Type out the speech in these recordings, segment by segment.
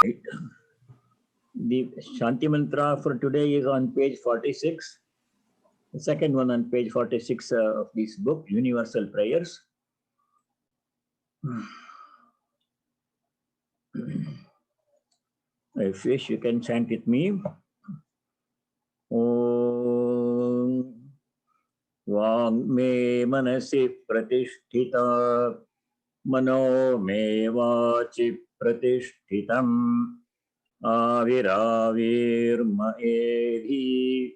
The Shanti Mantra for today is on page 46. The second one on page 46 of this book, Universal Prayers. If you wish, you can chant with me. Om Vang me manasi pratisthita mano me vachi pratishthitam aviravir maedhi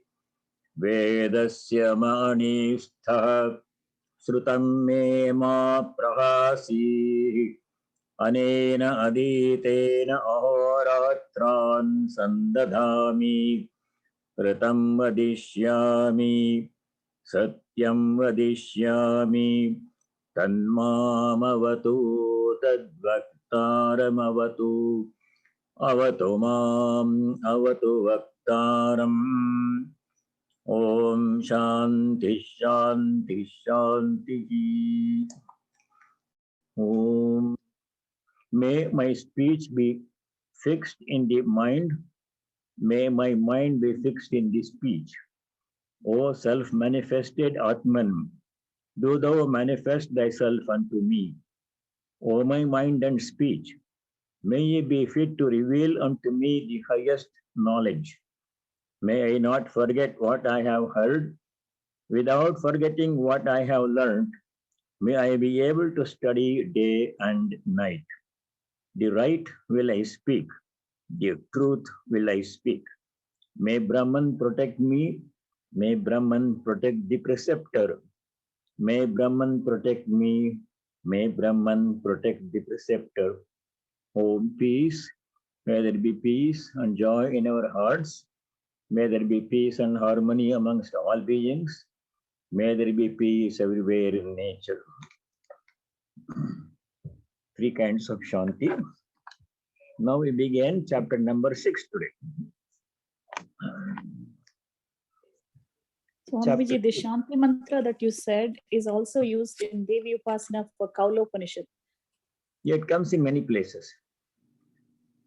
vedasya manistha srutam me ma prahasi anena aditena ahoratran sandadhami Pratam vadishyami satyam vadishyami tanmamavatu tadvaktaramavatu avatu mam avatu vaktaram Om Shanti Shanti Shanti Om. May my speech be fixed in the mind. May my mind be fixed in the speech. O self-manifested Atman, do thou manifest thyself unto me. O my mind and speech, may ye be fit to reveal unto me the highest knowledge. May I not forget what I have heard. Without forgetting what I have learned, may I be able to study day and night. The right will I speak, the truth will I speak. May Brahman protect me. May Brahman protect the preceptor. May Brahman protect me. May Brahman protect the preceptor. Om peace. May there be peace and joy in our hearts. May there be peace and harmony amongst all beings. May there be peace everywhere in nature. Three kinds of Shanti. Now we begin chapter number 6 today. Swamiji, the Shanti mantra that you said is also used in Devi Upasana for Kaulopanishad. Yeah, it comes in many places.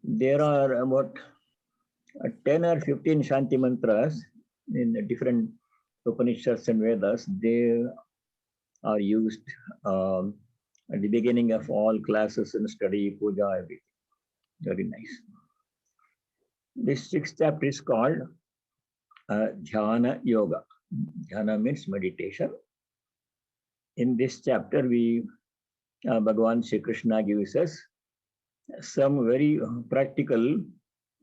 There are about 10 or 15 Shanti mantras in the different Upanishads and Vedas. They are used at the beginning of all classes and study, puja, everything. Very nice. This 6th chapter is called Dhyana Yoga. Dhyana means meditation. In this chapter, Bhagavan Shri Krishna gives us some very practical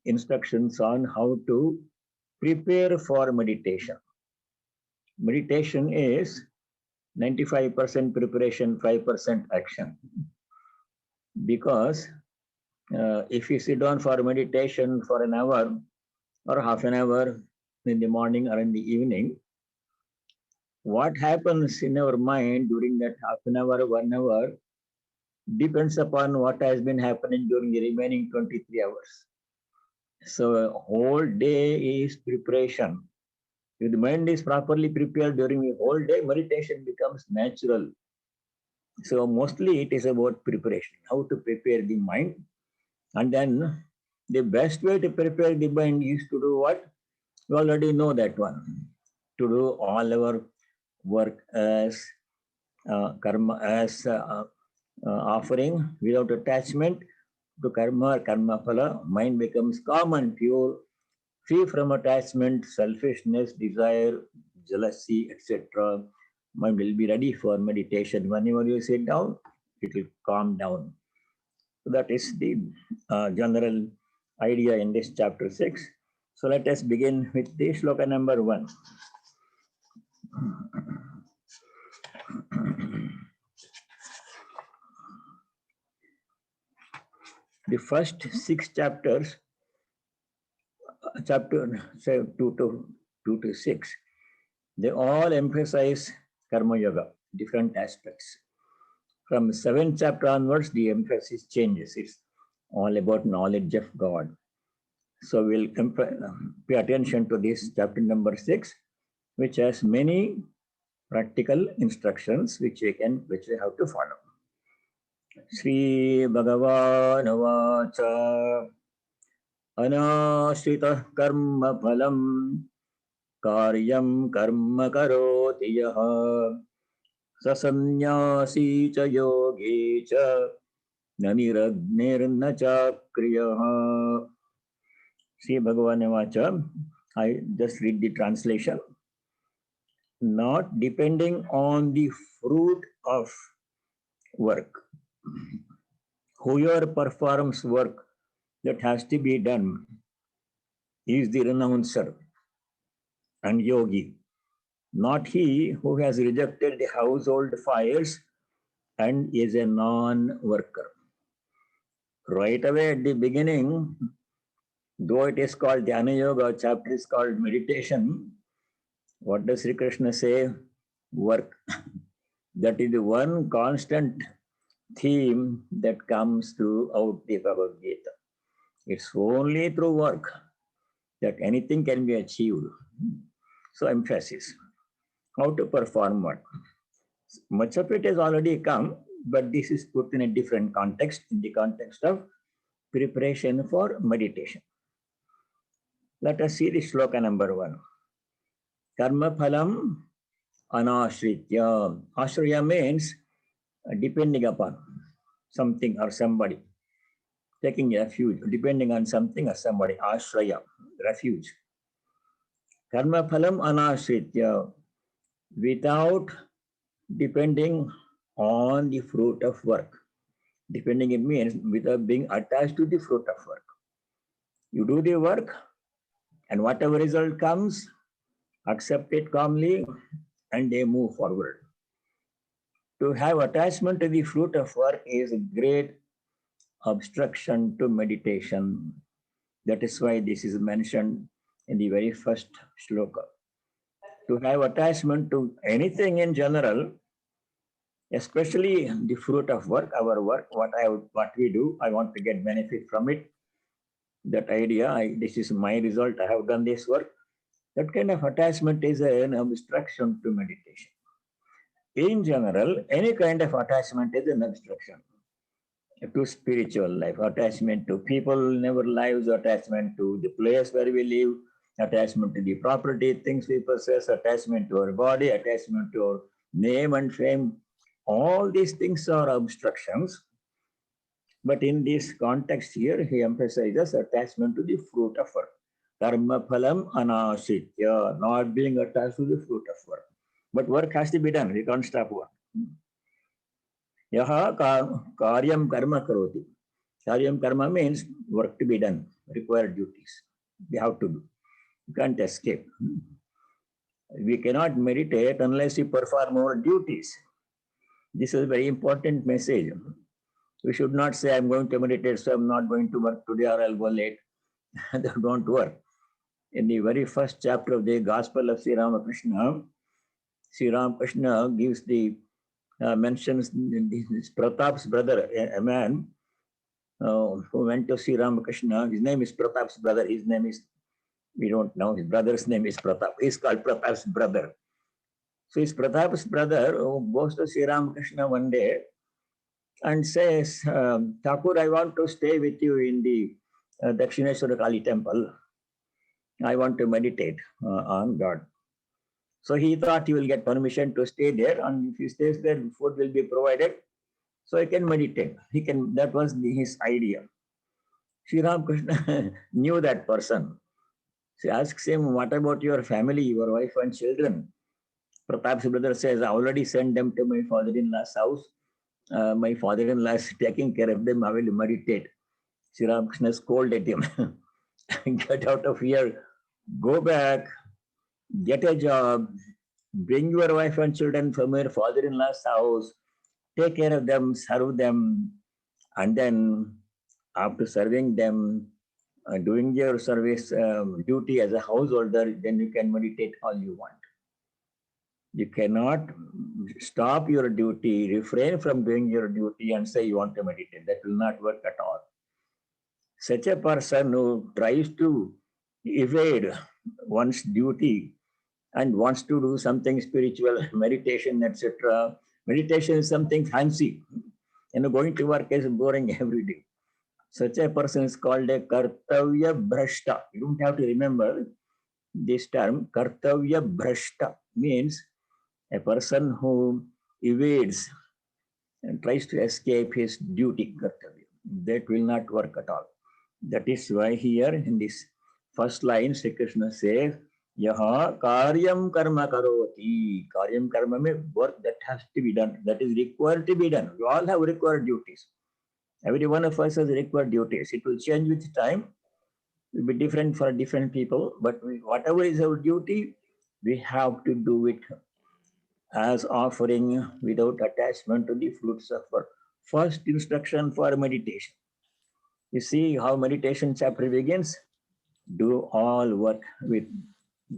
instructions on how to prepare for meditation. Meditation is 95% preparation, 5% action. Because if you sit down for meditation for an hour or half an hour in the morning or in the evening, what happens in our mind during that half an hour, 1 hour, depends upon what has been happening during the remaining 23 hours. So a whole day is preparation. If the mind is properly prepared during the whole day, meditation becomes natural. So mostly it is about preparation, how to prepare the mind. And then the best way to prepare the mind is to do what? You already know that one. To do all our work as karma, as offering without attachment to karma, karma phala. Mind becomes calm and pure, free from attachment, selfishness, desire, jealousy, etc. Mind will be ready for meditation. Whenever you sit down, it will calm down. So that is the general idea in this chapter 6. So let us begin with the shloka number 1. The first 6 chapters, chapter 2 to 6, they all emphasize karma yoga, different aspects. From 7th chapter onwards, the emphasis changes. It's all about knowledge of God. So we'll pay attention to this chapter number 6, which has many practical instructions which we have to follow. Sri Bhagavan Vacha अनाश्रितः कर्म फलम् कार्यं कर्म करोति यः स सन्न्यासी च योगी च न निरग्निर्न चाक्रियः. Sri Bhagavan Vacha, I just read the translation. Not depending on the fruit of work. Whoever performs work that has to be done is the renouncer and yogi, not he who has rejected the household fires and is a non-worker. Right away at the beginning, though it is called Dhyana Yoga, chapter is called meditation, what does Sri Krishna say? Work. That is the one constant theme that comes throughout the Bhagavad Gita. It's only through work that anything can be achieved. So emphasis. How to perform what? Much of it has already come, but this is put in a different context, in the context of preparation for meditation. Let us see the shloka number 1. Karma phalam anashritya. Ashraya means depending upon something or somebody, taking refuge, depending on something or somebody, ashraya, refuge. Karma phalam anashritya, without depending on the fruit of work. Depending, it means without being attached to the fruit of work. You do the work, and whatever result comes, accept it calmly, and they move forward. To have attachment to the fruit of work is a great obstruction to meditation. That is why this is mentioned in the very first shloka. To have attachment to anything in general, especially the fruit of work, our work, what we do, I want to get benefit from it. That idea, this is my result, I have done this work. That kind of attachment is an obstruction to meditation. In general, any kind of attachment is an obstruction to spiritual life, attachment to people in our lives, attachment to the place where we live, attachment to the property, things we possess, attachment to our body, attachment to our name and fame. All these things are obstructions. But in this context here, he emphasizes attachment to the fruit of work. Karma phalam anashritya, not being attached to the fruit of work. But work has to be done. We can't stop work. Yaha karyam karma karoti. Karyam karma means work to be done, required duties. We have to do. You can't escape. We cannot meditate unless we perform more duties. This is a very important message. We should not say, I'm going to meditate, so I'm not going to work today or I'll go late. That don't work. In the very first chapter of the Gospel of Sri Ramakrishna, Sri Ramakrishna gives the mentions Pratap's brother, a man who went to Sri Ramakrishna. His name is Pratap's brother. His name is, we don't know, his brother's name is Pratap. He's called Pratap's brother. So his Pratap's brother who goes to Sri Ramakrishna one day and says, Thakur, I want to stay with you in the Dakshineshwara Kali temple. I want to meditate on God. So he thought he will get permission to stay there, and if he stays there, food will be provided, so he can meditate. That was his idea. Sri Ramakrishna knew that person. She asks him, what about your family, your wife and children? Pratap's brother says, I already sent them to my father-in-law's house. My father-in-law is taking care of them. I will meditate. Sri Ramakrishna scolded him. Get out of here. Go back. Get a job. Bring your wife and children from your father-in-law's house. Take care of them. Serve them. And then after serving them, doing your service duty as a householder, then you can meditate all you want. You cannot stop your duty, refrain from doing your duty and say you want to meditate. That will not work at all. Such a person who tries to evade one's duty and wants to do something spiritual, meditation, etc. Meditation is something fancy. Going to work is boring every day. Such a person is called a kartavya bhrashta. You don't have to remember this term. Kartavya bhrashta means a person who evades and tries to escape his duty, kartavya. That will not work at all. That is why here in this first line, Sri Krishna says, Yaha karyam karma karoti. Karyam karma means work that has to be done, that is required to be done. We all have required duties. Every one of us has required duties. It will change with time. It will be different for different people, but whatever is our duty, we have to do it as offering without attachment to the fruits of our first instruction for meditation. You see how meditation chapter begins? Do all work with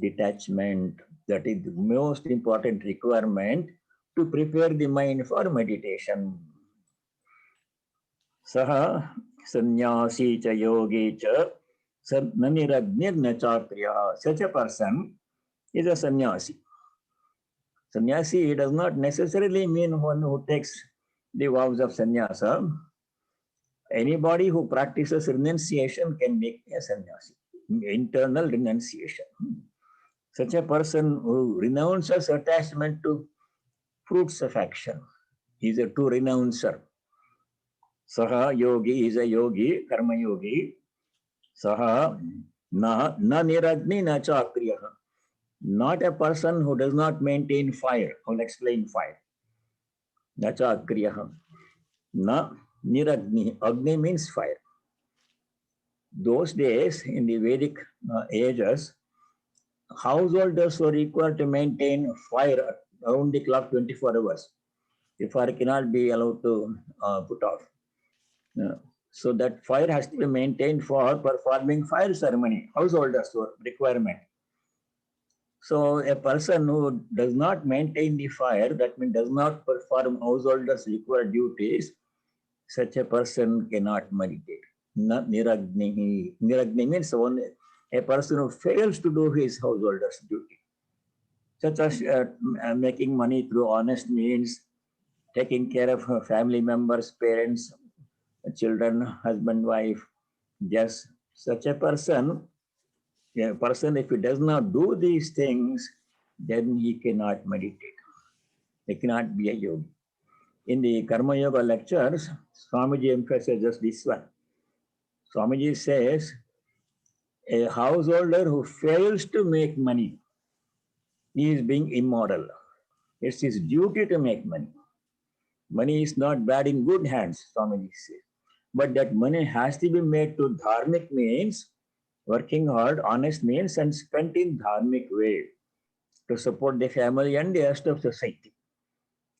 detachment. That is the most important requirement to prepare the mind for meditation. Saha sannyasi cha yogi cha naniragnirna chakrya. Such a person is a sannyasi. Sannyasi does not necessarily mean one who takes the vows of sannyasa. Anybody who practices renunciation can be a sannyasi, internal renunciation. Such a person who renounces attachment to fruits of action is a true renouncer. Saha yogi is a yogi, karma yogi. Saha na niragni na chakriyaha. Not a person who does not maintain fire. I will explain fire. Na chakriyaha. Na niragni. Agni means fire. Those days in the Vedic ages, householders were required to maintain fire around the clock 24 hours. The fire cannot be allowed to put off. So that fire has to be maintained for performing fire ceremony, householders requirement. So a person who does not maintain the fire, that means does not perform householders required duties, such a person cannot meditate. Niragni. Niragni means a person who fails to do his householder's duty, such as making money through honest means, taking care of her family members, parents, children, husband, wife. Yes, such a person, if he does not do these things, then he cannot meditate. He cannot be a yogi. In the Karma Yoga lectures, Swamiji emphasizes this one. Swamiji says, a householder who fails to make money is being immoral. It's his duty to make money. Money is not bad in good hands, Swamiji says. But that money has to be made to dharmic means, working hard, honest means, and spent in dharmic way to support the family and the rest of society.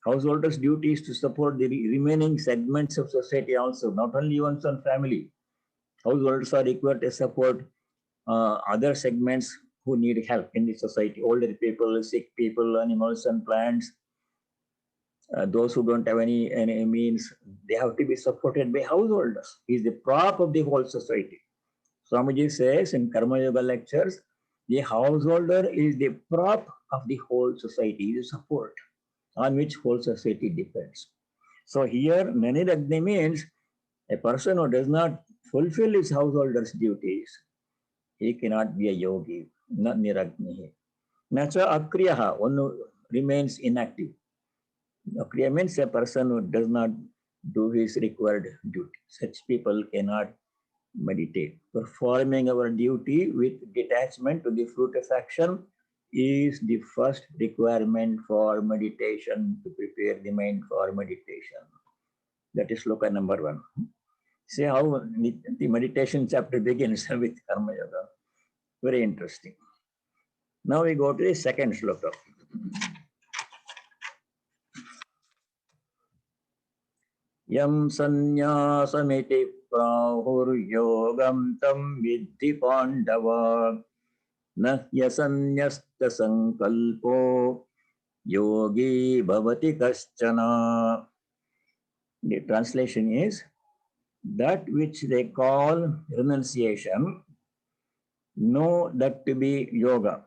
Householders' duty is to support the remaining segments of society also, not only one's own family. Householders are required to support other segments who need help in the society, older people, sick people, animals and plants. Those who don't have any means, they have to be supported by householders. He is the prop of the whole society. Swamiji says in Karma Yoga lectures, the householder is the prop of the whole society, the support on which whole society depends. So here, Naniragni means a person who does not fulfill his householder's duties, he cannot be a yogi, not niragni. Nacha akriyaha, one who remains inactive. Akriya means a person who does not do his required duty. Such people cannot meditate. Performing our duty with detachment to the fruit of action is the first requirement for meditation, to prepare the mind for meditation. That is sloka number 1. See how the meditation chapter begins with Karma Yoga. Very interesting. Now we go to the second sloka. Yam sanyasamiti prahuryogam tam vidhi pandava na yasanyasta sankalpo yogi bhavati kaschana. The translation is, that which they call renunciation, know that to be yoga.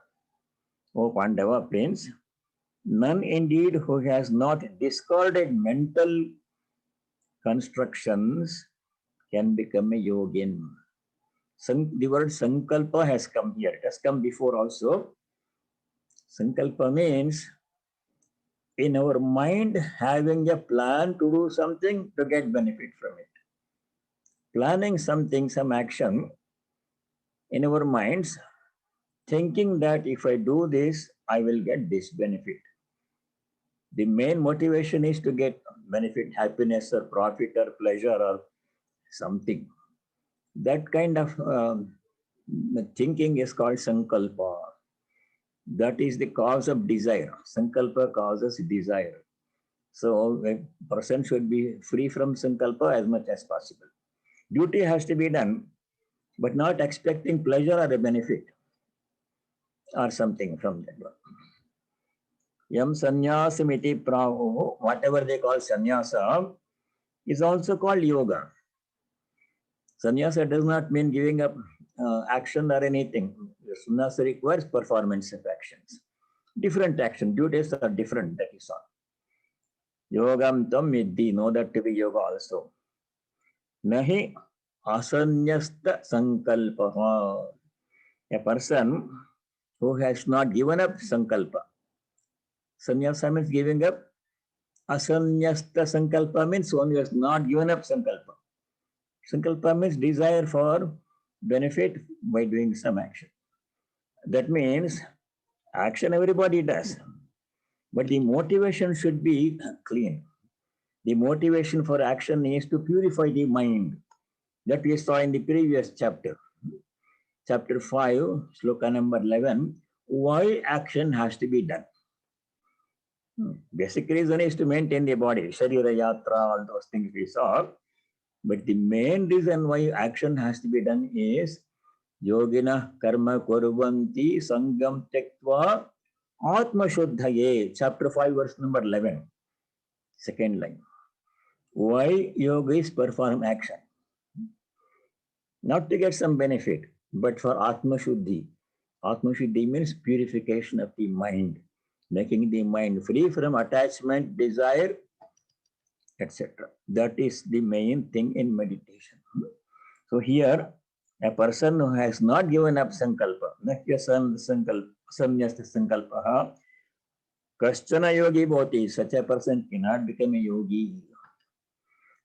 O Pandava prince, none indeed who has not discarded mental constructions can become a yogin. The word sankalpa has come here. It has come before also. Sankalpa means in our mind having a plan to do something to get benefit from it. Planning something, some action in our minds, thinking that if I do this, I will get this benefit. The main motivation is to get benefit, happiness or profit or pleasure or something. That kind of thinking is called sankalpa. That is the cause of desire. Sankalpa causes desire. So a person should be free from sankalpa as much as possible. Duty has to be done, but not expecting pleasure or a benefit or something from that one. Yam sanyasamiti praho, whatever they call sannyasa, is also called yoga. Sannyasa does not mean giving up action or anything. Sannyasa requires performance of actions. Different action, duties are different, that is all. Yogam tam vidhi, know that to be yoga also. Nahi asanyasta sankalpa. A person who has not given up sankalpa. Sannyasa means giving up. Asanyasta sankalpa means one who has not given up sankalpa. Sankalpa means desire for benefit by doing some action. That means action everybody does, but the motivation should be clean. The motivation for action is to purify the mind. That we saw in the previous chapter. Chapter 5, sloka number 11, why action has to be done. Basic reason is to maintain the body, sharira yatra, all those things we saw. But the main reason why action has to be done is yogina karma kurvanti sangam tektva atma shuddhaye. Chapter 5, verse number 11, second line. Why yogis perform action? Not to get some benefit, but for atma shuddhi. Atma shuddhi means purification of the mind, making the mind free from attachment, desire, etc. That is the main thing in meditation. So here, a person who has not given up sankalpa, samyasta sankalpa, kaschana yogi bhoti, such a person cannot become a yogi.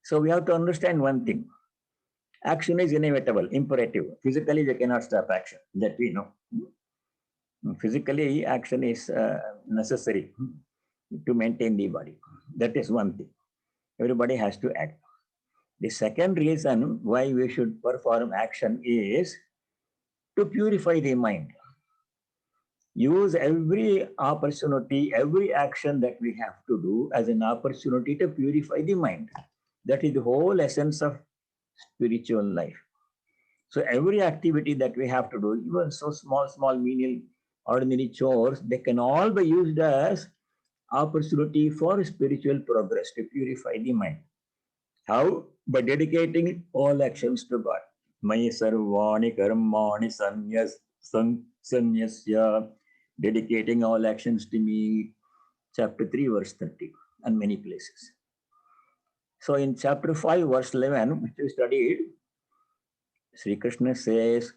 So we have to understand one thing. Action is inevitable, imperative. Physically, they cannot stop action, that we know. Physically, action is necessary to maintain the body. That is one thing. Everybody has to act. The second reason why we should perform action is to purify the mind. Use every opportunity, every action that we have to do as an opportunity to purify the mind. That is the whole essence of spiritual life. So every activity that we have to do, even so small, menial, ordinary chores, they can all be used as opportunity for spiritual progress, to purify the mind. How? By dedicating all actions to God. Maya sarvani karmani sanyasya, dedicating all actions to me. Chapter 3, verse 30, and many places. So in chapter 5, verse 11, which we studied, Sri Krishna says,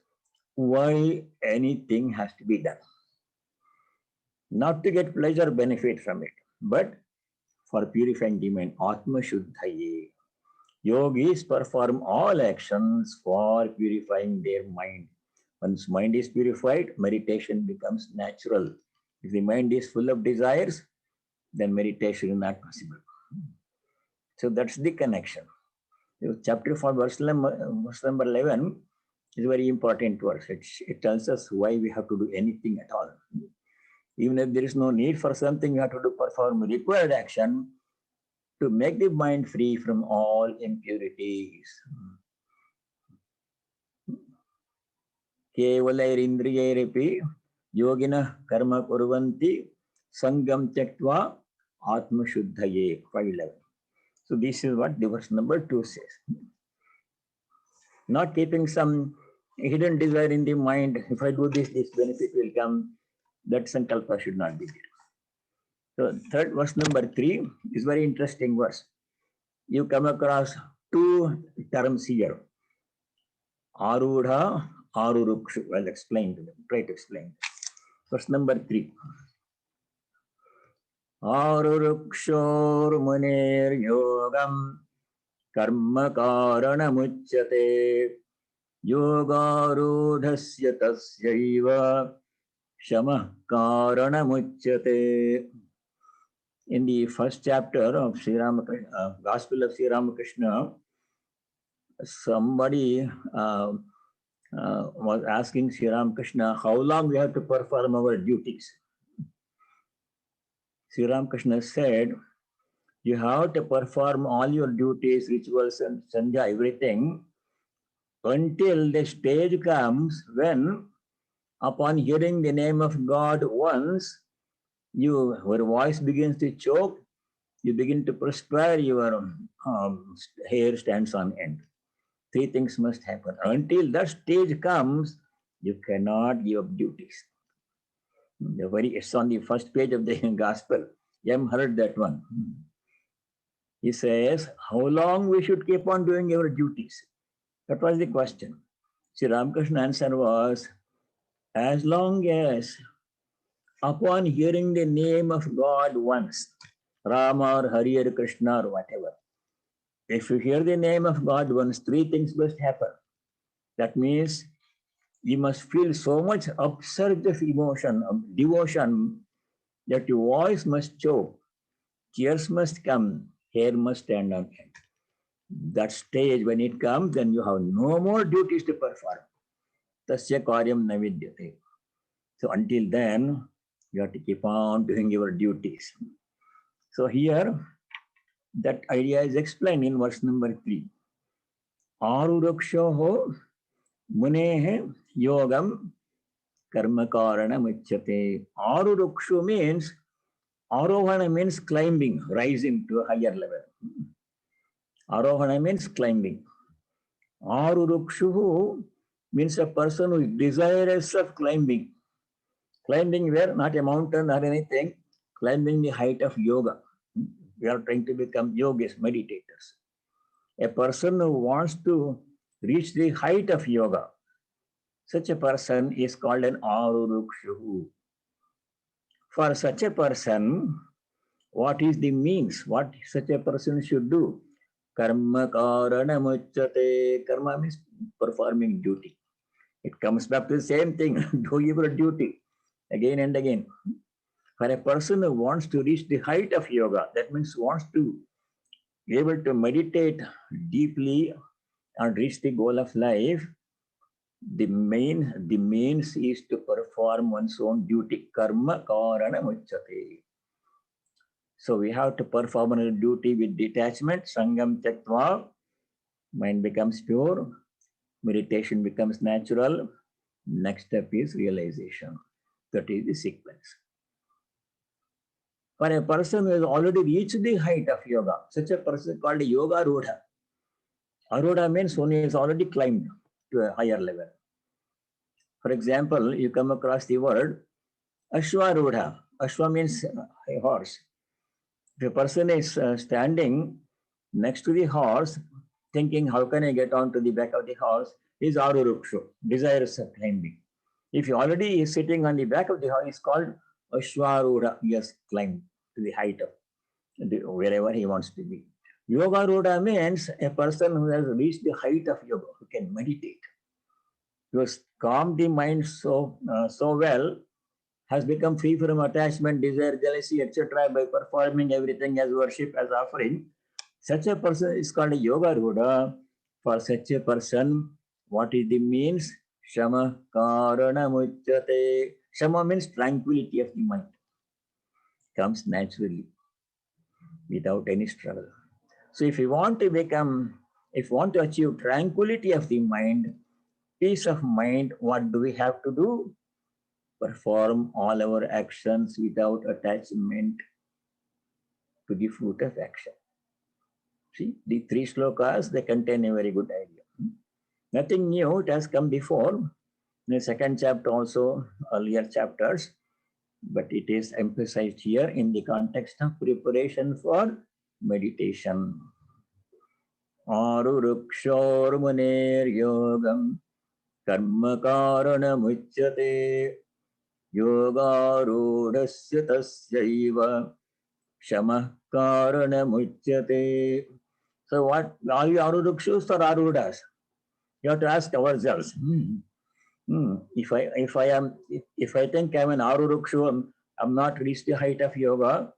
why anything has to be done. Not to get pleasure or benefit from it, but for purifying the mind, Atma Shuddhaye. Yogis perform all actions for purifying their mind. Once mind is purified, meditation becomes natural. If the mind is full of desires, then meditation is not possible. So that's the connection. Chapter 4, verse number 11 is a very important verse. It tells us why we have to do anything at all. Even if there is no need for something, we have to perform required action to make the mind free from all impurities. Kevalairindriyairepi yogina karma kurvanti sangam tyaktva atma shuddhaye. 5:11. So this is what the verse number 2 says. Not keeping some hidden desire in the mind. If I do this, this benefit will come. That sankalpa should not be there. So third verse number 3 is very interesting verse. You come across two terms here. Arudha, Arurukshu. I'll explain to them. Try to explain. Verse number 3. Arurukshor munir yogam karma karanamuchyate yogarudhasya tasyaiva shamah karanamuchyate. In the first chapter of Sri Ramakrishna, Gospel of Sri Ramakrishna, somebody was asking Sri Ramakrishna how long we have to perform our duties. Sri Ramakrishna said, you have to perform all your duties, rituals, and sandhya, everything, until the stage comes when, upon hearing the name of God once, your voice begins to choke, you begin to perspire, your hair stands on end. Three things must happen. Until that stage comes, you cannot give up duties. It's on the first page of the gospel. You haven't heard that one. He says, how long we should keep on doing our duties? That was the question. Sri Ramakrishna's answer was, as long as upon hearing the name of God once, Rama or Hari or Krishna or whatever, if you hear the name of God once, three things must happen. That means you must feel so much upsurge of emotion, of devotion, that your voice must choke, tears must come, hair must stand on end. That stage, when it comes, then you have no more duties to perform. Tasya karyam navidyate. So until then, you have to keep on doing your duties. So here, that idea is explained in verse number 3. Arurukshoho munehe yogam karma karana muchyate. Arurukshu means, arohana means climbing, rising to a higher level. Arohana means climbing. Arurukshu means a person who is desirous of climbing. Climbing where? Not a mountain or anything. Climbing the height of yoga. We are trying to become yogis, meditators. A person who wants to reach the height of yoga, such a person is called an Arurukshu. For such a person, what is the means? What such a person should do? Karma karana muchyate. Karma means performing duty. It comes back to the same thing. Do your duty again and again. For a person who wants to reach the height of yoga, that means wants to be able to meditate deeply and reach the goal of life, the means is to perform one's own duty. Karma karana muchyate. So we have to perform our duty with detachment. Sangam tyaktva. Mind becomes pure. Meditation becomes natural. Next step is realization. That is the sequence. For a person who has already reached the height of yoga, such a person is called a yoga arudha. Arudha means one is already climbed to a higher level. For example, you come across the word Ashwarudha. Ashwa means a horse. If a person is standing next to the horse, thinking, how can I get onto the back of the horse, is Arurukshu, desirous of climbing. If he already is sitting on the back of the horse, it's called Ashwarudha. He has climbed to the height of wherever he wants to be. Yoga Rudha means a person who has reached the height of yoga, who can meditate, who has calmed the mind so well, has become free from attachment, desire, jealousy, etc. by performing everything as worship, as offering. Such a person is called a yoga rudha. For such a person, what is the means? Shama karana muchyate. Shama means tranquility of the mind. Comes naturally, without any struggle. So if you want to achieve tranquility of the mind, peace of mind, what do we have to do? Perform all our actions without attachment to the fruit of action. See, the three slokas, they contain a very good idea. Nothing new, it has come before. In the second chapter also, earlier chapters, but it is emphasized here in the context of preparation for meditation. आरुरुक्षोर्मुनेर्योगं कर्म कारणमुच्यते योगारूढस्य तस्यैव शमः कारणमुच्यते. So what are you arurukshus or arudas? You have to ask ourselves. If I think I'm an arurukshu, I'm not reached the height of yoga.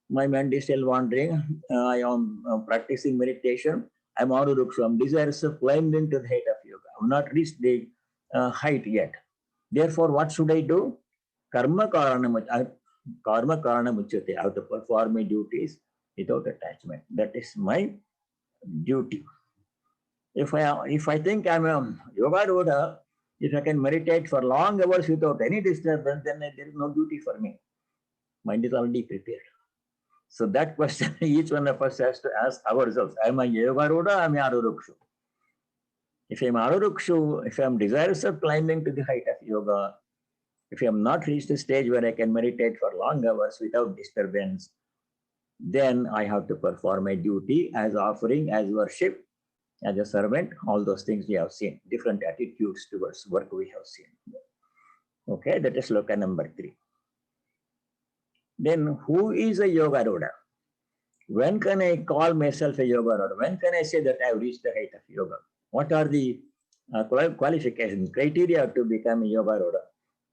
My mind is still wandering. I am practicing meditation. I'm arurukshu. I'm desirous of climbing to the height of yoga. I'm not reached the height yet. Therefore, what should I do? Karma karana muchyate. I have to perform my duties without attachment. That is my duty. If I think I'm a yoga rudra, if I can meditate for long hours without any disturbance, then there is no duty for me. Mind is already prepared. So that question each one of us has to ask ourselves. Am I yoga rudra? Am I arurukshu? If I'm arurukshu, if I'm desirous of climbing to the height of yoga, if I'm not reached a stage where I can meditate for long hours without disturbance, then I have to perform a duty as offering, as worship, as a servant. All those things we have seen, different attitudes towards work we have seen. Okay, that is sloka number 3. Then who is a yoga rudra? When can I call myself a yoga rudra? When can I say that I have reached the height of yoga? What are the qualifications, criteria to become a yoga rudra?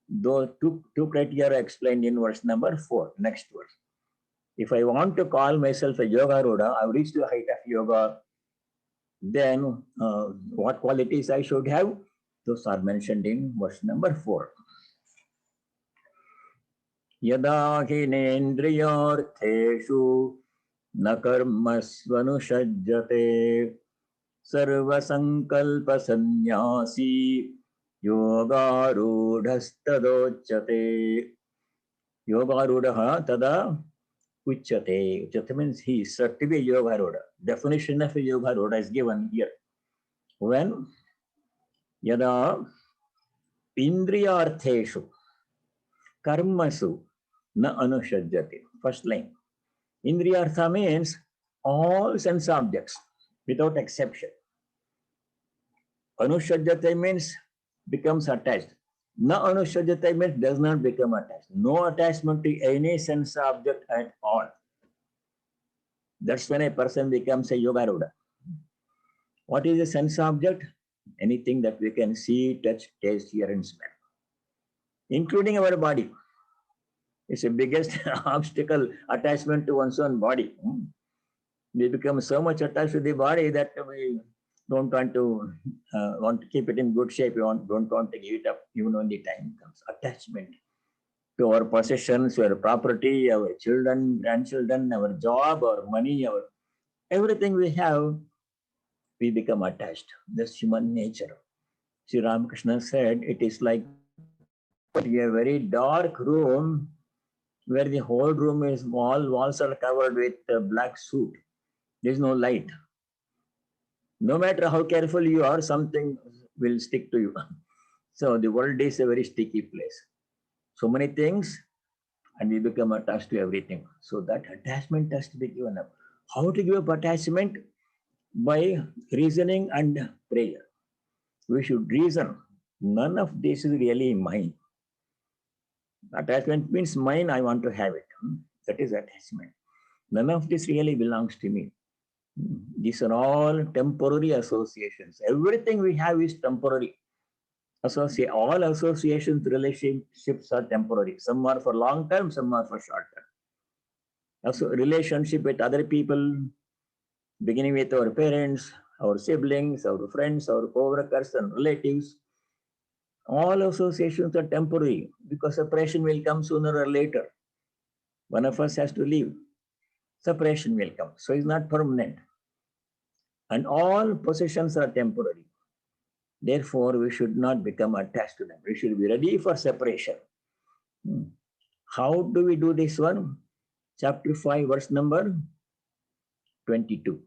Those two criteria are explained in verse number 4, next verse. If I want to call myself a yoga rudra, I've reached the height of yoga, then what qualities I should have? Those are mentioned in verse number 4. Yada hinendriyartheshu na karmasvanusajjate sarva sankalpa sannyasi yoga rudhastadochyate. Yoga rudha tada uchyate. Uchyate means he is said to be a yoga rudha. Definition of a yoga rudha is given here. When yada indriyartheshu karmasu na anushajyate. First line. Indriyartha means all sense objects without exception. Anushajyate means becomes attached. Na anushajyate means does not become attached. No attachment to any sense object at all. That's when a person becomes a yoga rudha. What is a sense object? Anything that we can see, touch, taste, hear, and smell, including our body. It's the biggest obstacle, attachment to one's own body. We become so much attached to the body that we don't want to keep it in good shape. We don't want to give it up even when the time comes. Attachment to our possessions, our property, our children, grandchildren, our job, our money, our everything we have, we become attached. That's human nature. Sri Ramakrishna said it is like a very dark room where the whole room is walls are covered with a black soot. There is no light. No matter how careful you are, something will stick to you. So the world is a very sticky place. So many things, and we become attached to everything. So that attachment has to be given up. How to give up attachment? By reasoning and prayer. We should reason. None of this is really mine. Attachment means mine, I want to have it. That is attachment. None of this really belongs to me. These are all temporary associations. Everything we have is temporary. All associations, relationships are temporary. Some are for long term, some are for short term. Also, relationship with other people, beginning with our parents, our siblings, our friends, our co-workers and relatives, all associations are temporary because separation will come sooner or later. One of us has to leave. Separation will come. So it's not permanent. And all possessions are temporary. Therefore, we should not become attached to them. We should be ready for separation. How do we do this one? Chapter 5, verse number 22.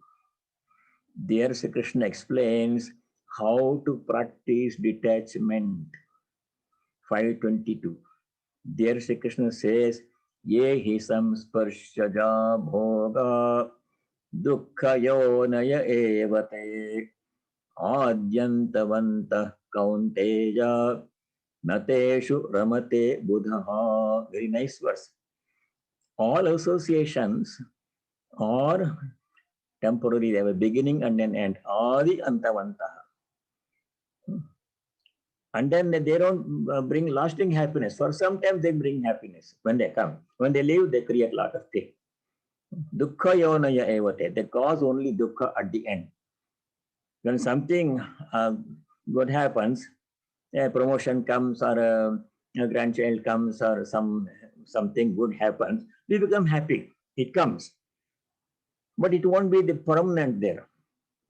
There Sri Krishna explains how to practice detachment. 5:22. There Sri Krishna says, Ye hi samsparshaja bhoga dukkayonaya evate adyantavantah kaunteya nateshu ramate buddha. Very nice verse. All associations are temporary. They have a beginning and an end. Adi antavantah. And then they don't bring lasting happiness. For sometimes they bring happiness when they come. When they leave, they create a lot of pain. Dukkha yonaya evate. They cause only dukkha at the end. When something good happens, a promotion comes or a grandchild comes or something good happens, we become happy. It comes. But it won't be the permanent there.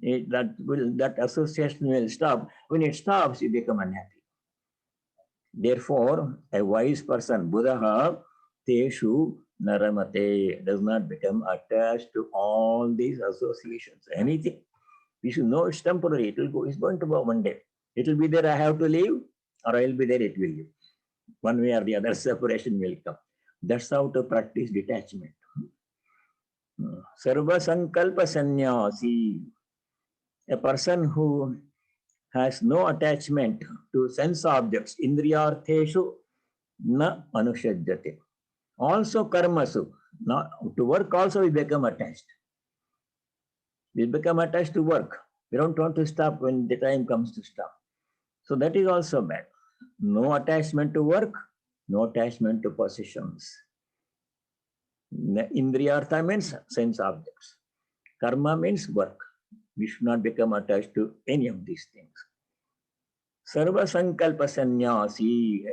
That association will stop. When it stops, you become unhappy. Therefore, a wise person, Buddha, teshu naramate, does not become attached to all these associations. Anything. We should know it's temporary. It will go, it's going to go one day. It will be there, I have to leave, or I will be there, it will leave. One way or the other, separation will come. That's how to practice detachment. Sarva Sankalpa Sannyasi, a person who has no attachment to sense objects, indriyartheshu na anushajyate. Also karmasu, not, to work also we become attached. We become attached to work. We don't want to stop when the time comes to stop. So that is also bad. No attachment to work, no attachment to possessions. Indriyartha means sense objects. Karma means work. We should not become attached to any of these things. Sarva Sankalpa Sannyasi,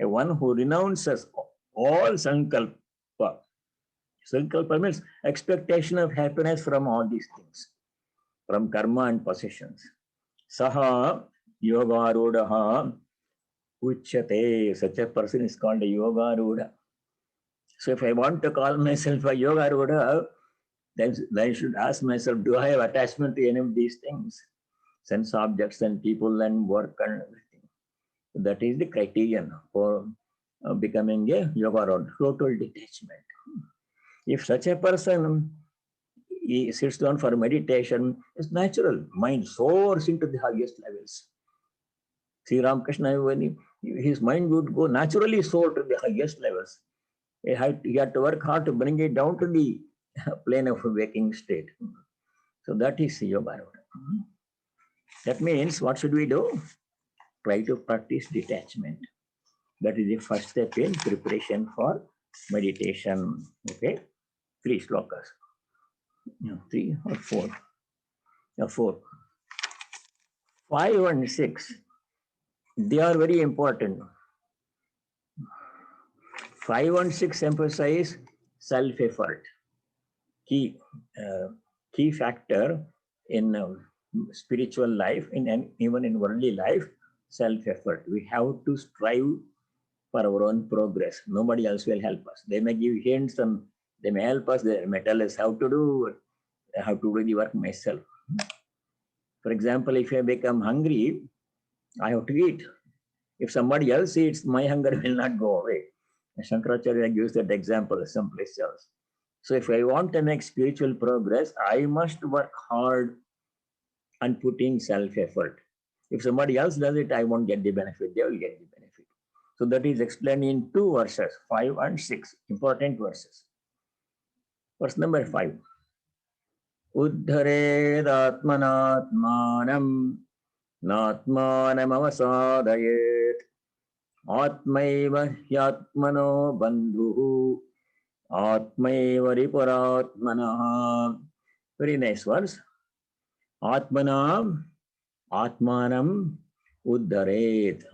a one who renounces all Sankalpa. Sankalpa means expectation of happiness from all these things, from karma and possessions. Saha Yogarudaha Uchyate. Such a person is called a Yogaruda. So if I want to call myself a Yogaruda, then I should ask myself, do I have attachment to any of these things? Sense objects and people and work and everything. That is the criterion for becoming a Yogaruda, total detachment. If such a person he sits down for meditation, it's natural. Mind soars into the highest levels. Sri Ramakrishna, when his mind would go naturally soar to the highest levels. He had to work hard to bring it down to the plane of waking state. So that is yoga. That means what should we do? Try to practice detachment. That is the first step in preparation for meditation. Okay, 3 slokas. 3 or 4. 4. 5 and 6. They are very important. 5 and 6 emphasize self-effort. Key factor in spiritual life, even in worldly life, self-effort. We have to strive for our own progress. Nobody else will help us. They may give hints and they may help us. They may tell us how to do the work myself. For example, if I become hungry, I have to eat. If somebody else eats, my hunger will not go away. Shankaracharya gives that example someplace else. So if I want to make spiritual progress, I must work hard and put in self-effort. If somebody else does it, I won't get the benefit. They will get the benefit. So that is explained in 2 verses, 5 and 6, important verses. Verse number 5. Uddharedatmanatmanam natmanam avasadayet atmaiva hyatmano bandhuhu atmaiva ripuratmanaha. Very nice verse. Atmanam, Atmanam Uddharet.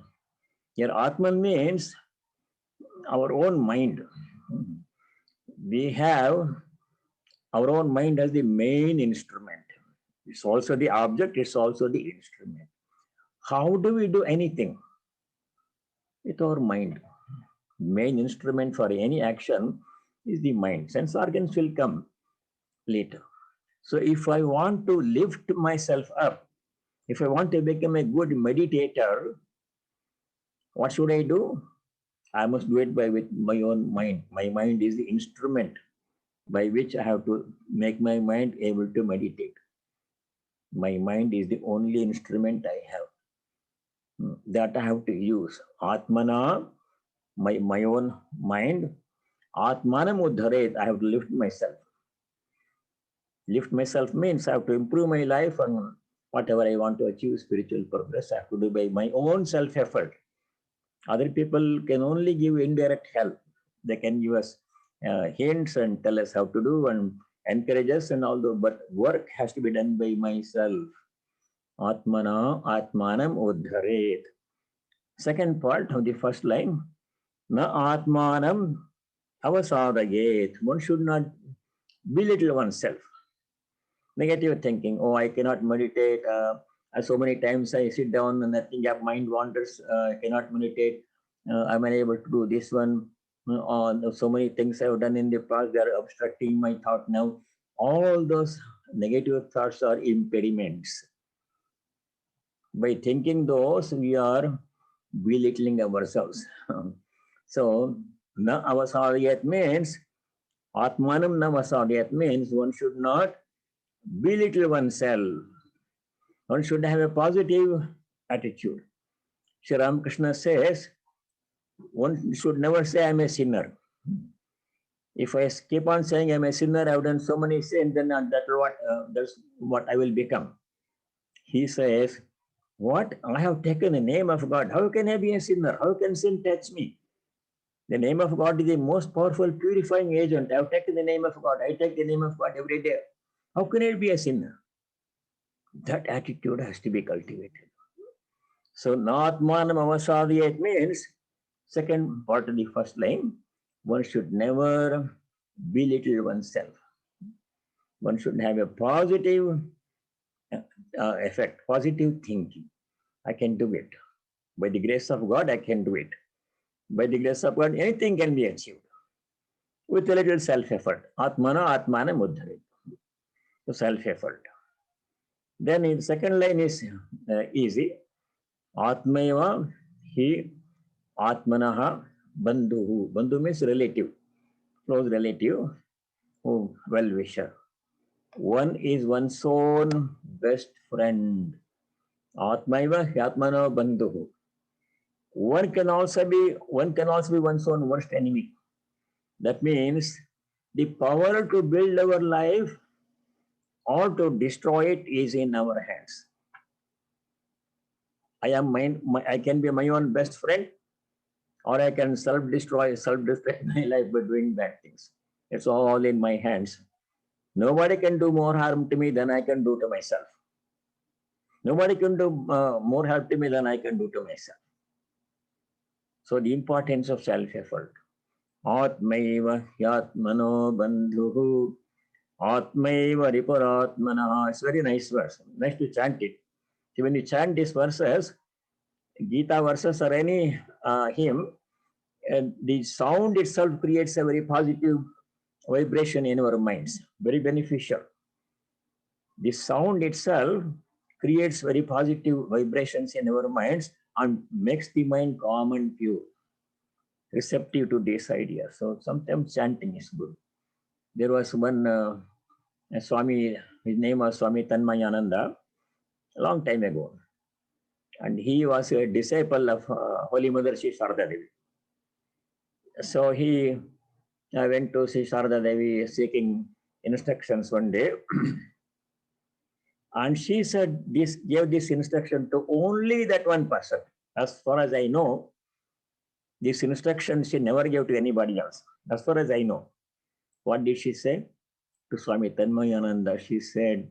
Here Atman means our own mind. We have our own mind as the main instrument. It's also the object, it's also the instrument. How do we do anything? With our mind. Main instrument for any action is the mind. Sense organs will come later. So if I want to lift myself up, if I want to become a good meditator, what should I do? I must do it with my own mind. My mind is the instrument by which I have to make my mind able to meditate. My mind is the only instrument I have that I have to use. Atmana, my own mind. Atmanam uddharet, I have to lift myself. Lift myself means I have to improve my life and whatever I want to achieve spiritual progress, I have to do by my own self effort. Other people can only give indirect help. They can give us hints and tell us how to do and encourage us and all that, but work has to be done by myself. Atmana atmanam uddharet. Second part of the first line, na atmanam avasadayet. One should not belittle oneself. Negative thinking, oh, I cannot meditate. So many times I sit down and nothing, mind wanders. I cannot meditate. I'm unable to do this one. On so many things I've done in the past, they are obstructing my thought now. All those negative thoughts are impediments. By thinking those, we are belittling ourselves. So, na avasadiyat means, atmanam na avasadiyat means one should not belittle oneself. One should have a positive attitude. Sri Ramakrishna says, one should never say, I'm a sinner. If I keep on saying I'm a sinner, I've done so many sins, then that's what I will become. He says, what? I have taken the name of God. How can I be a sinner? How can sin touch me? The name of God is the most powerful purifying agent. I have taken the name of God. I take the name of God every day. How can I be a sinner? That attitude has to be cultivated. So, Natmanam avasadiyat means, second part of the first line, one should never belittle oneself. One should have a positive effect, positive thinking. I can do it. By the grace of God, I can do it. By the grace of God, anything can be achieved with a little self-effort. Atmana uddharet. So self-effort. Then in the second line is easy. Atmaiva hi atmanaha bandhuhu. Bandhu means relative, close relative, well-wisher. One is one's own best friend. Atmaiva hi atmanaha bandhuhu. One can also be one's own worst enemy. That means the power to build our life or to destroy it is in our hands. I can be my own best friend, or I can self-destroy my life by doing bad things. It's all in my hands. Nobody can do more harm to me than I can do to myself. Nobody can do more harm to me than I can do to myself. So the importance of self-effort. Atmaiva yatmano bandhuhu atmaiva ripuratmana. It's a very nice verse. Nice to chant it. See, when you chant these verses, Gita verses or any hymn, the sound itself creates a very positive vibration in our minds, very beneficial. The sound itself creates very positive vibrations in our minds and makes the mind calm and pure, receptive to this idea. So sometimes chanting is good. There was one Swami, his name was Swami Tanmayananda, a long time ago. And he was a disciple of Holy Mother Sri Sharda Devi. So he went to Sri Sharda Devi seeking instructions one day. And she said, gave this instruction to only that one person. As far as I know, this instruction she never gave to anybody else. As far as I know. What did she say? To Swami Tanmayananda, she said,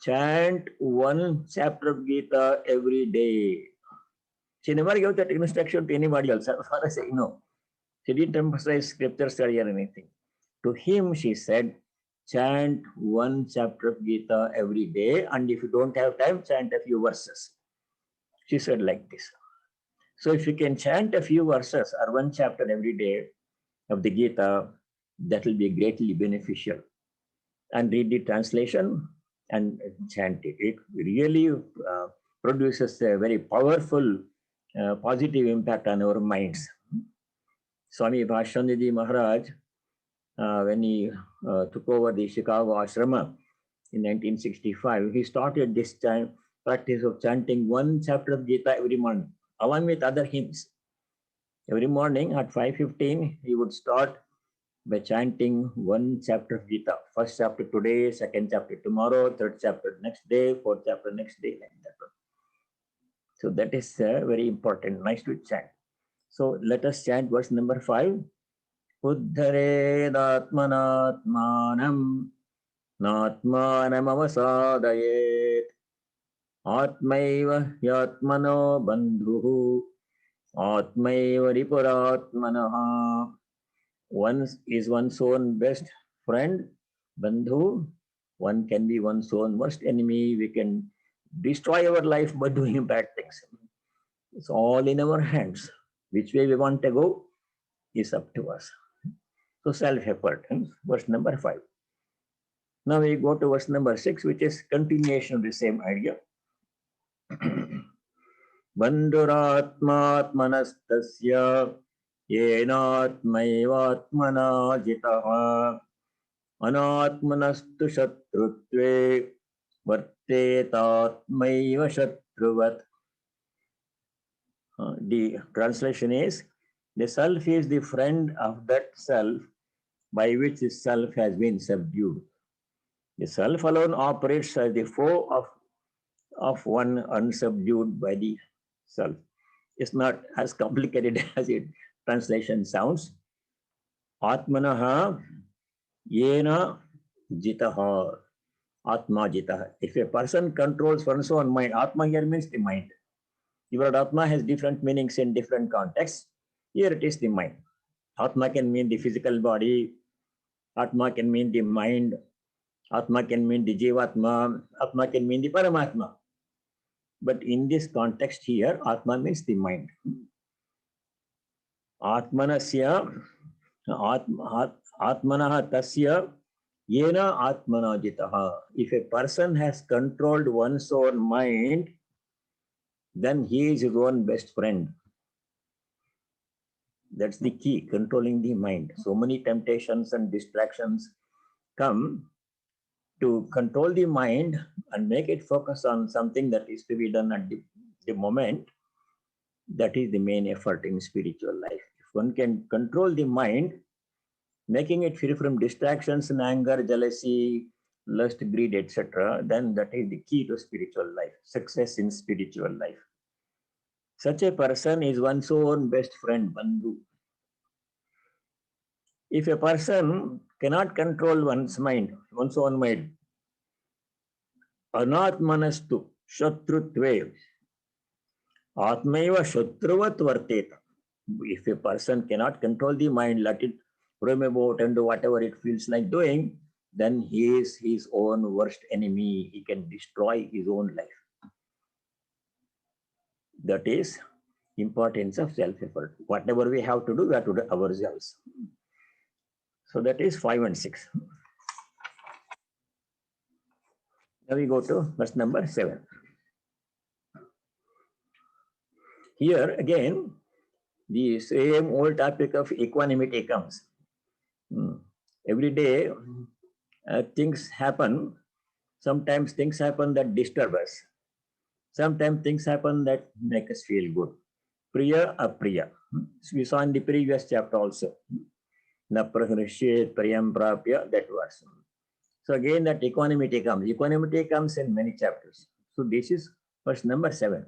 chant one chapter of Gita every day. She never gave that instruction to anybody else, as far as I know. She didn't emphasize scripture study or anything. To him, she said, chant one chapter of Gita every day, and if you don't have time, chant a few verses. She said like this. So if you can chant a few verses or one chapter every day of the Gita, that will be greatly beneficial. And read the translation and chant it. It really produces a very powerful positive impact on our minds. Swami Bhashanidhi Maharaj when he took over the Chicago ashrama in 1965, he started this time practice of chanting one chapter of Gita every morning, along with other hymns. Every morning at 5:15, he would start by chanting one chapter of Gita. First chapter today, second chapter tomorrow, third chapter next day, fourth chapter next day, like that. So that is very important. Nice to chant. So let us chant verse number 5. Uddharedatmanatmanam natmanamavasadayet atmaiva yatmano bandhuhu atmaiva ripuratmanaha. One is one's own best friend, bandhu. One can be one's own worst enemy. We can destroy our life by doing bad things. It's all in our hands. Which way we want to go is up to us. So self-effort, verse number 5. Now we go to verse number 6, which is continuation of the same idea. Bandhuratmatmanastasya yenatmaivatmana jitaha anatmanastu shatrutve vartetatmaiva shatruvat. The translation is, the self is the friend of that self by which the self has been subdued. The self alone operates as the foe of one unsubdued by the self. It's not as complicated as it translation sounds. Atmanaha yena jitaha. Atma jitaha. If a person controls one's own mind, Atma here means the mind. The word Atma has different meanings in different contexts. Here it is the mind. Atma can mean the physical body. Atma can mean the mind. Atma can mean the Jivatma. Atma can mean the Paramatma. But in this context here, Atma means the mind. Atmanasya, Atmanaha tasya, yena Atmana jitaha. If a person has controlled one's own mind, then he is his own best friend. That's the key, controlling the mind. So many temptations and distractions come to control the mind and make it focus on something that is to be done at the moment. That is the main effort in spiritual life. If one can control the mind, making it free from distractions and anger, jealousy, lust, greed, etc., then that is the key to spiritual life, success in spiritual life. Such a person is one's own best friend, bandhu. If a person cannot control one's mind, one's own mind, anatmanastu shatrutve, atmaiva shatruvat varteta. If a person cannot control the mind, let it roam about and do whatever it feels like doing, then he is his own worst enemy. He can destroy his own life. That is importance of self-effort. Whatever we have to do, we have to do ourselves. So that is 5 and 6. Now we go to verse number 7. Here again, the same old topic of equanimity comes. Every day, things happen. Sometimes things happen that disturb us. Sometimes things happen that make us feel good. Priya, apriya. We saw in the previous chapter also. Na prahrishye priyam prapya, that was. So again, that equanimity comes. Equanimity comes in many chapters. So this is verse number 7.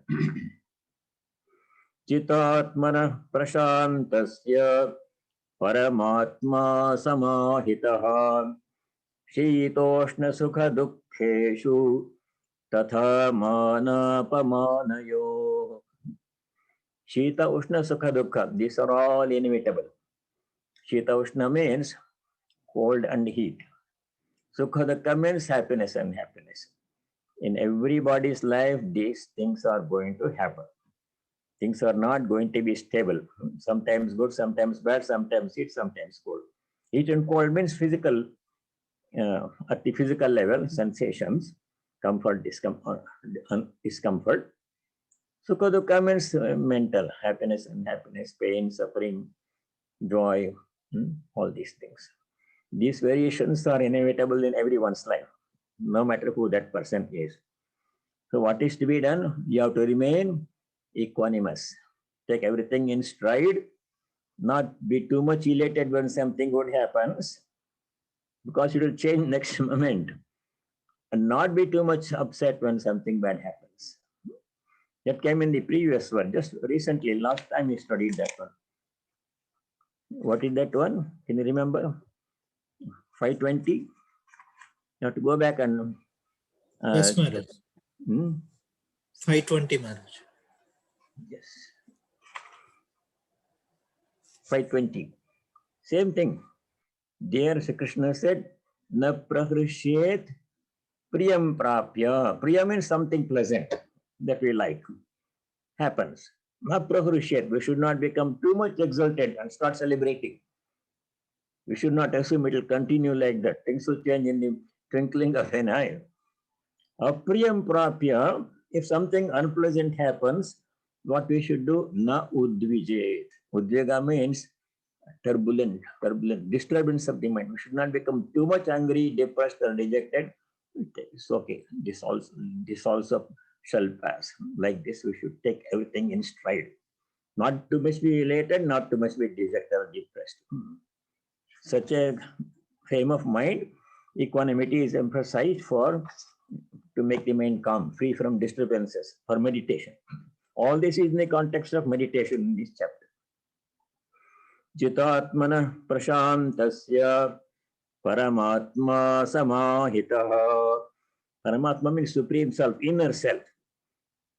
Chitatmana prashantasya paramatma samahitaha shitoshna sukha dukkheshu tatha manapamanayo. Shita ushna sukha dukkha, these are all inevitable. Shita ushna means cold and heat. Sukha dukkha means happiness and happiness. In everybody's life, these things are going to happen. Things are not going to be stable. Sometimes good, sometimes bad, sometimes heat, sometimes cold. Heat and cold means physical, at the physical level, sensations, comfort, discomfort. Sukha dukkha means mental, happiness and happiness, pain, suffering, joy, all these things. These variations are inevitable in everyone's life, no matter who that person is. So what is to be done? You have to remain equanimous. Take everything in stride, not be too much elated when something good happens, because it will change next moment, and not be too much upset when something bad happens. That came in the previous one, just recently, last time we studied that one. What is that one? Can you remember? 520? You have to go back and... Yes, Maharaj. 520, Maharaj. Yes. 520. Same thing. There Sri Krishna said, Na prahrushyet priyam prapya. Priya means something pleasant that we like. Happens. Na prahrushyet. We should not become too much exalted and start celebrating. We should not assume it will continue like that. Things will change in the twinkling of an eye. Apriyam prapya. If something unpleasant happens, what we should do? Na udvijet. Udvega means turbulent, disturbance of the mind. We should not become too much angry, depressed, or dejected. It's okay. This also shall pass. Like this, we should take everything in stride. Not too much be elated, not too much be dejected or depressed. Such a frame of mind, equanimity is emphasized to make the mind calm, free from disturbances, for meditation. All this is in the context of meditation in this chapter. Jitatmana prashantasya paramatma samahitaha. Paramatma means supreme self, inner self,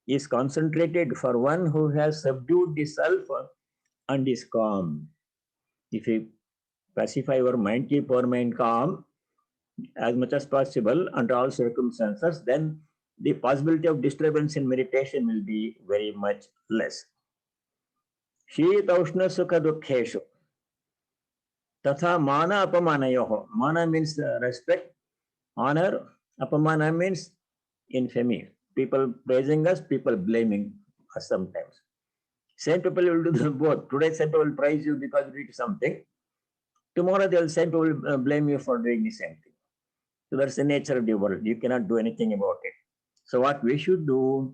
is concentrated for one who has subdued the self and is calm. If we pacify our mind, keep our mind calm as much as possible under all circumstances, then the possibility of disturbance in meditation will be very much less. Shitaushna sukha dukkheshu. Tatha mana apamanayoho. Mana means respect, honor. Apamana means infamy. People praising us, people blaming us sometimes. Same people will do both. Today, some people will praise you because you did something. Tomorrow, same people will blame you for doing the same thing. So that's the nature of the world. You cannot do anything about it. So what we should do,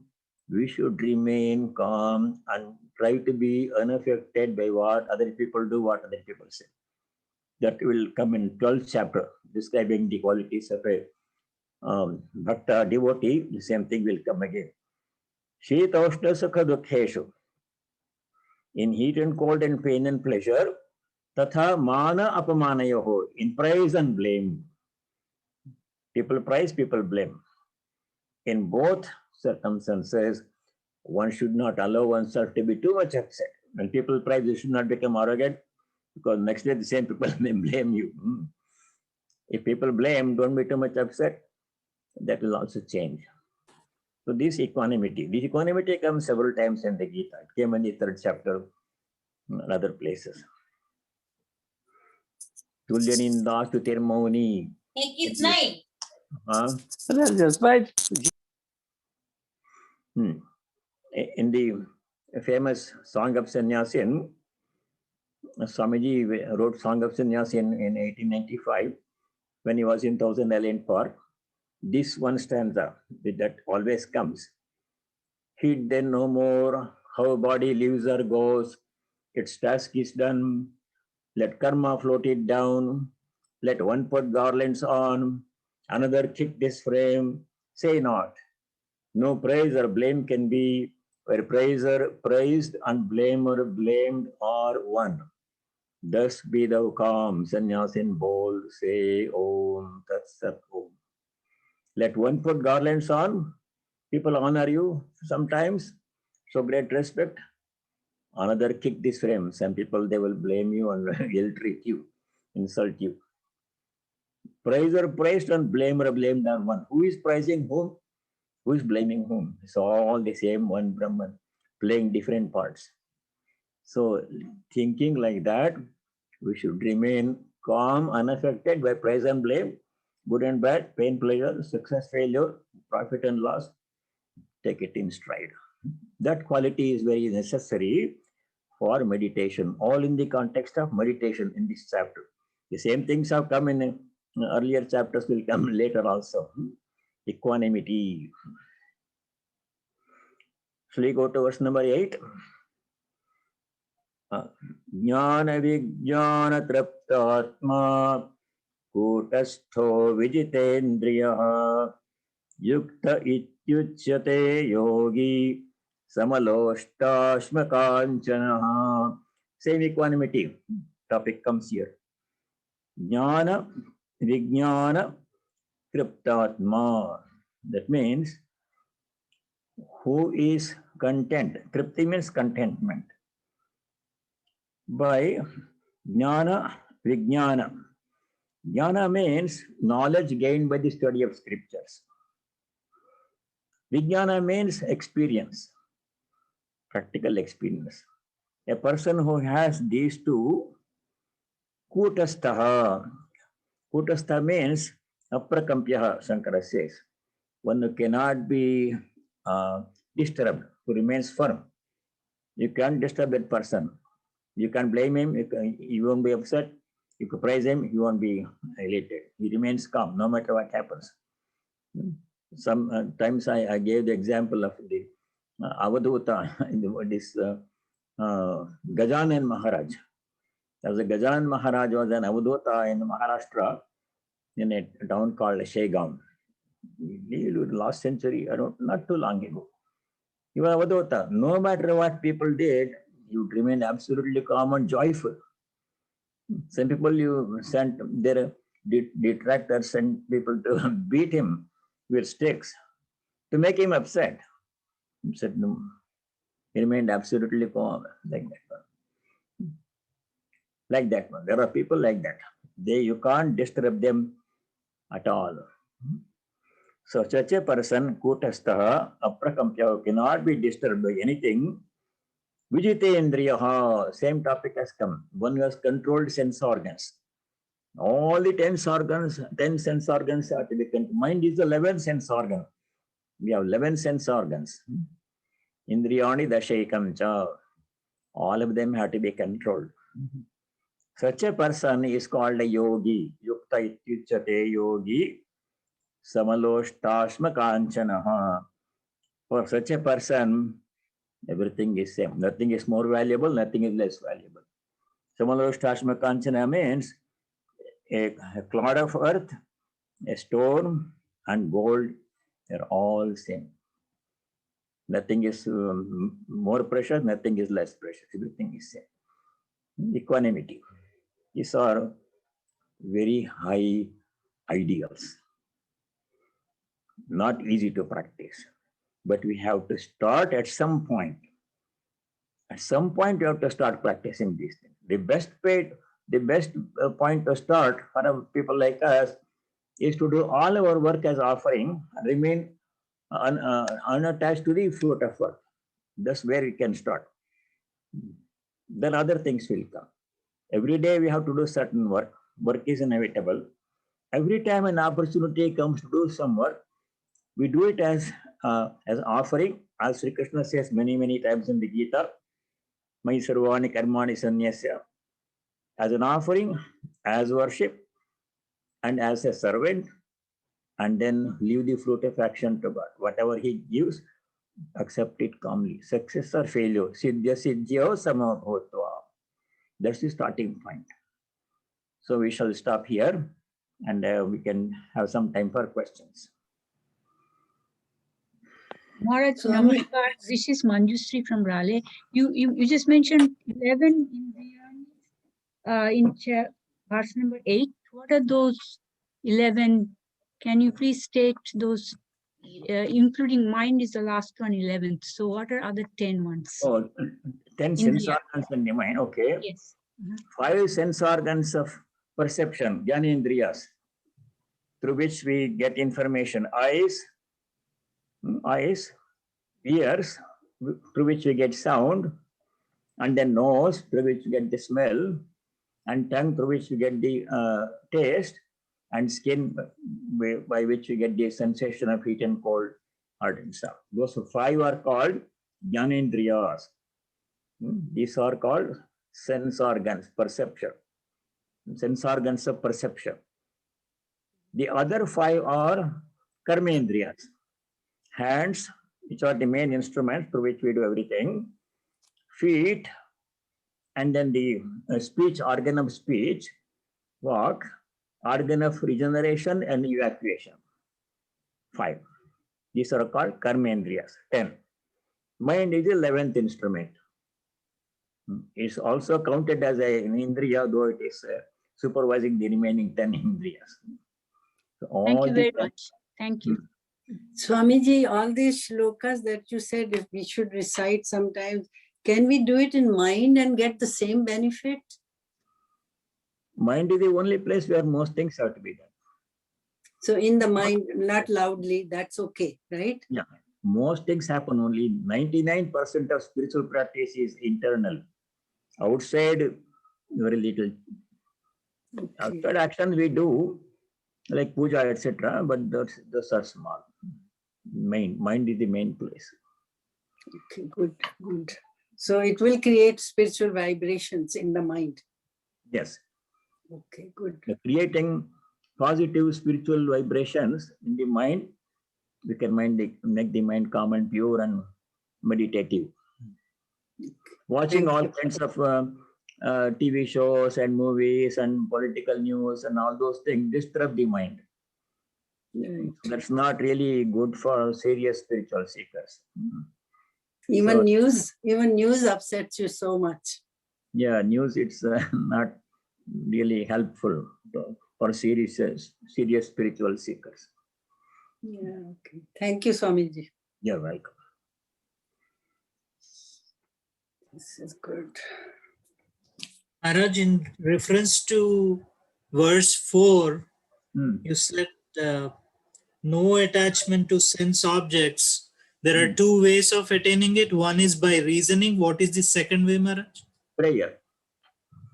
we should remain calm and try to be unaffected by what other people do, what other people say. That will come in 12th chapter, describing the qualities of a bhakta devotee. The same thing will come again. Shitaushna sukha dukkheshu. In heat and cold and pain and pleasure, tatha mana apamanayoho. In praise and blame. People praise, people blame. In both circumstances, one should not allow oneself to be too much upset. When people praise, you should not become arrogant, because next day the same people may blame you. If people blame, don't be too much upset. That will also change. So this equanimity comes several times in the Gita. It came in the 3rd chapter and other places. Tulyaninda Stutirmauni. It's 9. Just right. In the famous Song of Sannyasin, Swamiji wrote Song of Sannyasin in 1895 when he was in Thousand Island Park. This one stanza that always comes. Heed then no more how body lives or goes. Its task is done. Let karma float it down. Let one put garlands on, another kick this frame. Say not. No praise or blame can be where praiser praised and blamer blamed are one. Thus be thou calm, Sannyasin bold, say Om Tat Sat Om. Let one put garlands on, people honor you sometimes, show great respect. Another kick this frame. Some people, they will blame you and ill-treat you, insult you. Praiser praised and blamer blamed are one. Who is praising whom? Who is blaming whom? It's all the same one Brahman playing different parts. So thinking like that, we should remain calm, unaffected by praise and blame, good and bad, pain, pleasure, success, failure, profit and loss. Take it in stride. That quality is very necessary for meditation, all in the context of meditation in this chapter. The same things have come in earlier chapters, will come later also. Equanimity. Shall we go to verse number 8? Jnana vijnana traptatma kutastho vijitendriya yukta ityuchyate yogi samaloshtasmakanchana. Same equanimity topic comes here. Jnana vijnana traptatma. That means who is content. Tripti means contentment. By jnana, vijnana. Jnana means knowledge gained by the study of scriptures. Vijnana means experience, practical experience. A person who has these two, kutastaha. Kutastha means aprakampyaha, Shankara says. One who cannot be disturbed, who remains firm. You can't disturb that person. You can't blame him, he won't be upset. You can praise him, he won't be elated. He remains calm no matter what happens. Sometimes I gave the example of the Avadhuta, this Gajanan Maharaj. There was a Gajanan Maharaj was an Avadhuta in Maharashtra in a town called Shegaon. Last century, not too long ago. He was Avadhuta. No matter what people did, he would remain absolutely calm and joyful. Some people you sent their detractors, sent people to beat him with sticks to make him upset. He said no. He remained absolutely calm, like that one. Like that one. There are people like that. You can't disturb them at all. So such a person, kutastaha, aprakampya, cannot be disturbed by anything. Vijitendriyaha, same topic has come. One who has controlled sense organs. All the 10 sense organs are to be controlled. Mind is the 11th sense organ. We have 11 sense organs. Indriyani dashaikam cha. All of them have to be controlled. Such a person is called a yogi. Yukta ityuchyate yogi. Samaloshtasma kanchanaha. For such a person, everything is same. Nothing is more valuable, nothing is less valuable. Samaloshtasma kanchana means a clod of earth, a stone, and gold, they're all same. Nothing is more precious, nothing is less precious. Everything is same. Equanimity. These are very high ideals. Not easy to practice. But we have to start at some point. At some point, you have to start practicing these things. The best point to start for people like us is to do all our work as offering and remain unattached to the fruit of work. That's where we can start. Then other things will come. Every day we have to do certain work. Work is inevitable. Every time an opportunity comes to do some work, we do it as offering, as Sri Krishna says many times in the Gita, Mai sarvani karmani sanyasya, as an offering, as worship, and as a servant, and then leave the fruit of action to God. Whatever He gives, accept it calmly. Success or failure, siddhya siddhyo samabhutva. That's the starting point. So we shall stop here, and we can have some time for questions. Maharaj, namaskar. This is Manjusri from Raleigh. You just mentioned 11 in verse number 8. What are those 11? Can you please state those, including mind is the last one, 11th. So what are other 10 ones? Oh, 10 sense organs in the mind. Okay. Yes. 5 sense organs of perception, Jnanendriyas, through which we get information. Eyes, ears, through which we get sound, and then nose, through which we get the smell, and tongue, through which we get the taste, and skin, by which we get the sensation of heat and cold, hot and soft. Those 5 are called Jnanendriyas. These are called sense organs, perception. sense organs of perception. The other 5 are karmendriyas. Hands, which are the main instruments through which we do everything. Feet, and then the speech, organ of speech, walk, organ of regeneration and evacuation. 5. These are called karmendriyas. 10. Mind is the 11th instrument. It's also counted as an indriya, though it is supervising the remaining 10 indriyas. So Thank you very much. Thank you. Swamiji, all these shlokas that you said, if we should recite sometimes, can we do it in mind and get the same benefit? Mind is the only place where most things have to be done. So in the mind, not loudly, that's okay, right? Yeah. Most things happen only. 99% of spiritual practice is internal. Outside, very little. Okay. Outside actions we do, like puja, etc., but those are small. Mind is the main place. Okay, good, good. So it will create spiritual vibrations in the mind. Yes. Okay, good. Creating positive spiritual vibrations in the mind, we can make the mind calm and pure and meditative. Watching Thank all you. kinds of TV shows and movies and political news and all those things disturb the mind. Right. That's not really good for serious spiritual seekers. Even So- news upsets you so much. Yeah, news, it's not really helpful for serious spiritual seekers. Yeah, okay. Thank you, Swamiji. You're welcome. This is good. Maharaj, in reference to verse 4, Hmm. you said no attachment to sense objects. There are two ways of attaining it. One is by reasoning. What is the second way, Maharaj? Prayer.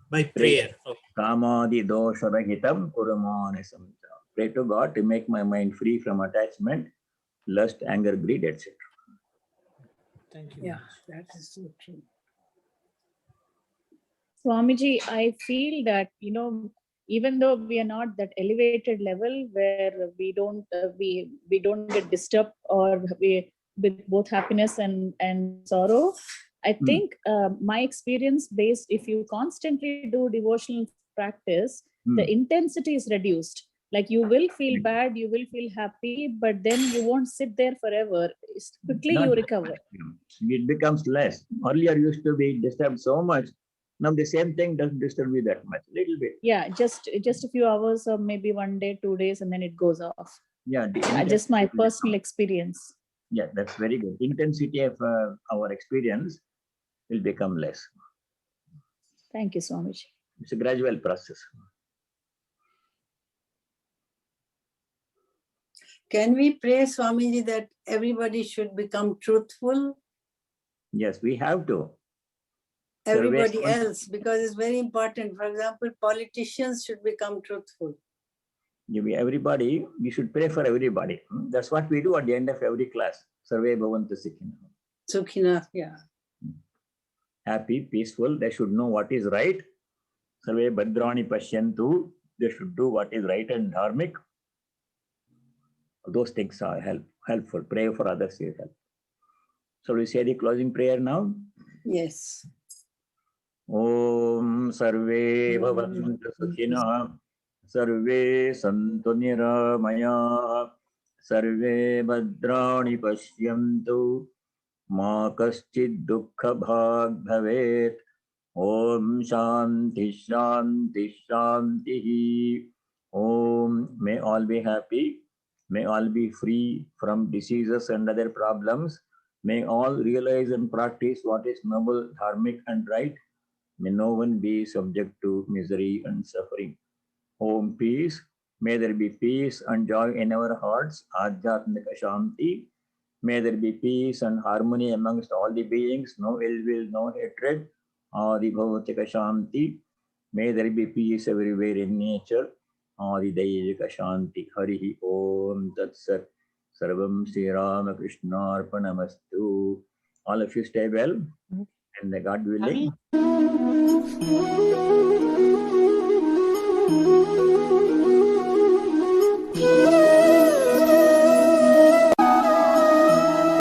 By prayer. Okay. Kamadi dosha rahitam kurumane samcha. Pray to God to make my mind free from attachment, lust, anger, greed, etc. Thank you. Yeah, Maharaj. that is so true. Swamiji, I feel that, even though we are not that elevated level where we don't get disturbed or we with both happiness and sorrow, I think my experience based, if you constantly do devotional practice, the intensity is reduced. Like you will feel bad, you will feel happy, but then you won't sit there forever. Quickly Not you that recover. much. It becomes less. Earlier used to be disturbed so much. Now the same thing doesn't disturb me that much. Little bit. Yeah, just a few hours or maybe 1 day, 2 days, and then it goes off. Yeah. The Just my intensity- personal experience. Yeah, that's very good. Intensity of our experience will become less. Thank you, Swamiji. It's a gradual process. Can we pray, Swamiji, that everybody should become truthful? Yes, we have to. Everybody Survey- else, because it's very important. For example, politicians should become truthful. Everybody, we should pray for everybody. That's what we do at the end of every class. Sarve bhavantu sukhina. Sukhina, yeah. Happy, peaceful. They should know what is right. Sarve bhadrani pashyantu. They should do what is right and dharmic. Those things are helpful. Pray for others is helpful. So we say the closing prayer now. Yes. Om Sarve Bhavantu Sukhina Sarve Santu Niramaya Sarve Bhadrani Pashyantu Ma Kaschid Dukkha Bhag Bhavet Om Shanti Shanti Shanti Om. May all be happy. May all be free from diseases and other problems. May all realize and practice what is noble, dharmic and right. May no one be subject to misery and suffering. Om peace. May there be peace and joy in our hearts. Adhyatmika Shanti. May there be peace and harmony amongst all the beings. No ill will, no hatred. Adi Bhavatika Shanti. May there be peace everywhere in nature. Adi Daivika Shanti. Harihi Om Tat Sat. Sarvam Sri Rama Krishna Arpanamastu. All of you stay well. And God willing.